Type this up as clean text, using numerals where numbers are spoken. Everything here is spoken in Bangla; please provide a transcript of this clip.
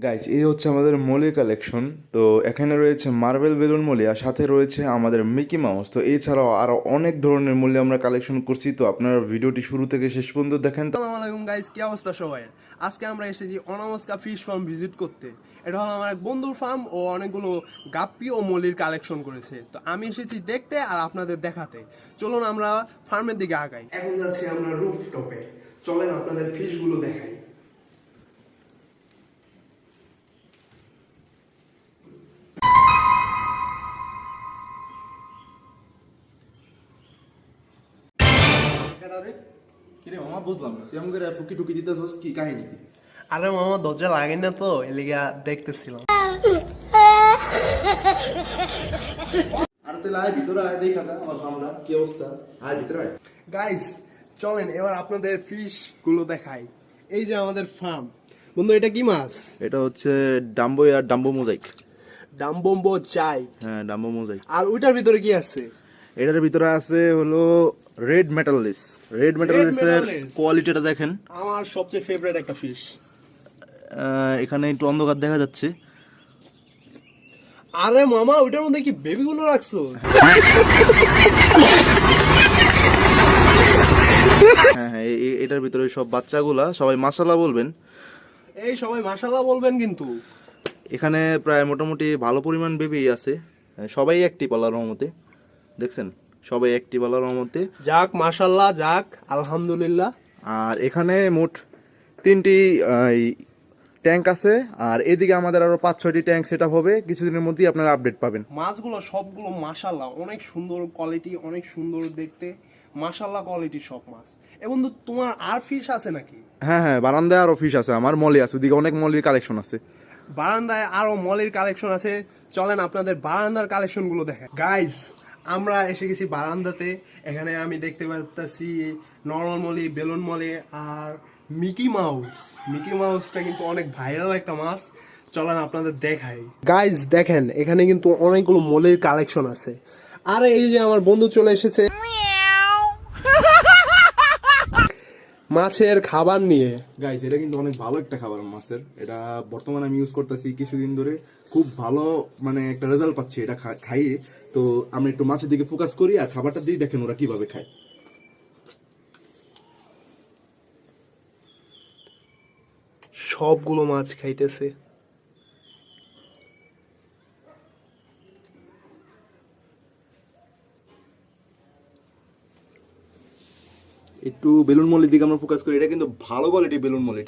গাইজ এই হচ্ছে আমাদের মলির কালেকশন। তো এখানে রয়েছে মার্বেল বেলুন মলি, আর সাথে রয়েছে আমাদের মিকি মাউস। তো এছাড়াও আরও অনেক ধরনের মলি আমরা কালেকশন করছি। তো আপনারা ভিডিওটি শুরু থেকে শেষ পর্যন্ত দেখেন। আসসালামু আলাইকুম গাইস, কি অবস্থা সবাই? আজকে আমরা এসেছি অনামস্কা ফিশ ফার্ম ভিজিট করতে। এটা হলো আমার এক বন্ধুর ফার্ম, ও অনেকগুলো গাপ্পি ও মলির কালেকশন করেছে। তো আমি এসেছি দেখতে আর আপনাদের দেখাতে। চলুন আমরা ফার্মের দিকে আগাই। এখন যাচ্ছি আমরা রুফটপে। চলেন আপনাদের ফিশগুলো দেখাই। কিরে মামা, বুঝলাম না তুই আমাকে ফুকি টুকি দিতেছস, কি কাহিনী কি? আরে মামা, দরজা লাগে না তো, এলিগা দেখতেছিলাম। আর তাহলে আয় ভিতরে আয়, দেখা যা আমার ফার্মটা কি অবস্থা। আয় ভিতরে আয়। গাইস চলেন এবার আপনাদের ফিশ গুলো দেখাই। এই যে আমাদের ফার্ম। বন্ধু, এটা কি মাছ? এটা হচ্ছে ডাম্বো আর ডাম্বো মোজাইক। ডাম্বম্বো চাই। হ্যাঁ, ডাম্বো মোজাইক। আর ওইটার ভিতরে কি আছে? এটার ভিতরে আছে হলো রেড মেটালিস। রেড মেটালিসের মেটালিস। কোয়ালিটিটা দেখেন। আমার সবচেয়ে ফেভারিট একটা ফিশ। এখানে একটু অন্ধকার দেখা যাচ্ছে। আরে মামা, ওইটার মধ্যে কি বেবি গুলো রাখছো? হ্যাঁ হ্যাঁ, এটার ভিতরে সব বাচ্চাগুলা সবাই মাশাআল্লাহ বলবেন। এই সবাই মাশাআল্লাহ বলবেন কিন্তু। এখানে প্রায় মোটামুটি ভালো পরিমাণ বেবি আছে। সবাই অ্যাক্টিভ আল্লাহর রহমতে, দেখছেন সবাই অ্যাক্টিভ আল্লাহর রহমতে। যাক মাশাআল্লাহ, যাক আলহামদুলিল্লাহ। আর এখানে মোট 3টি ট্যাঙ্ক আছে, আর এদিকে আমাদের আরো 5-6টি ট্যাঙ্ক সেট আপ হবে। কিছুদিনের মধ্যেই আপনারা আপডেট পাবেন। মাছগুলো সবগুলো মাশাআল্লাহ অনেক সুন্দর কোয়ালিটি, অনেক সুন্দর দেখতে। মাশাআল্লাহ কোয়ালিটি সব মাছ। এ বন্ধু, তোমার আর ফিশ আছে নাকি? হ্যাঁ হ্যাঁ, বারান্দায় আরো ফিশ আছে, আমার মলি আছে, ওদিকে অনেক মলির কালেকশন আছে। বারান্দায় আরো মলের কালেকশন আছে। চলেন আপনাদের বারান্দার কালেকশন গুলো দেখেন। গাইস, আমরা এসে গেছি বারান্দাতে। এখানে আমি দেখতে পাচ্ছি নরমাল মলি, বেলুন মলি আর মিকি মাউস। মিকি মাউসটা কিন্তু অনেক ভাইরাল একটা মাছ। চলেন আপনাদের দেখাই। গাইস দেখেন, এখানে কিন্তু অনেকগুলো মলের কালেকশন আছে। আর এই যে আমার বন্ধু চলে এসেছে মাছের খাবার নিয়ে। গাইস, এটা কিন্তু অনেক ভালো একটা খাবার মাছের। এটা বর্তমানে আমি ইউজ করতেছি কিছুদিন ধরে, খুব ভালো মানে একটা রেজাল্ট পাচ্ছি এটা খাইয়ে। তো আমরা একটু মাছের দিকে ফোকাস করি আর খাবারটা দিয়ে দেখেন ওরা কিভাবে খায়। সবগুলো মাছ খাইতেছে। একটু বেলুন মলির দিকে আমরা ফোকাস করি। এটা কিন্তু ভালো কোয়ালিটি বেলুন মলি।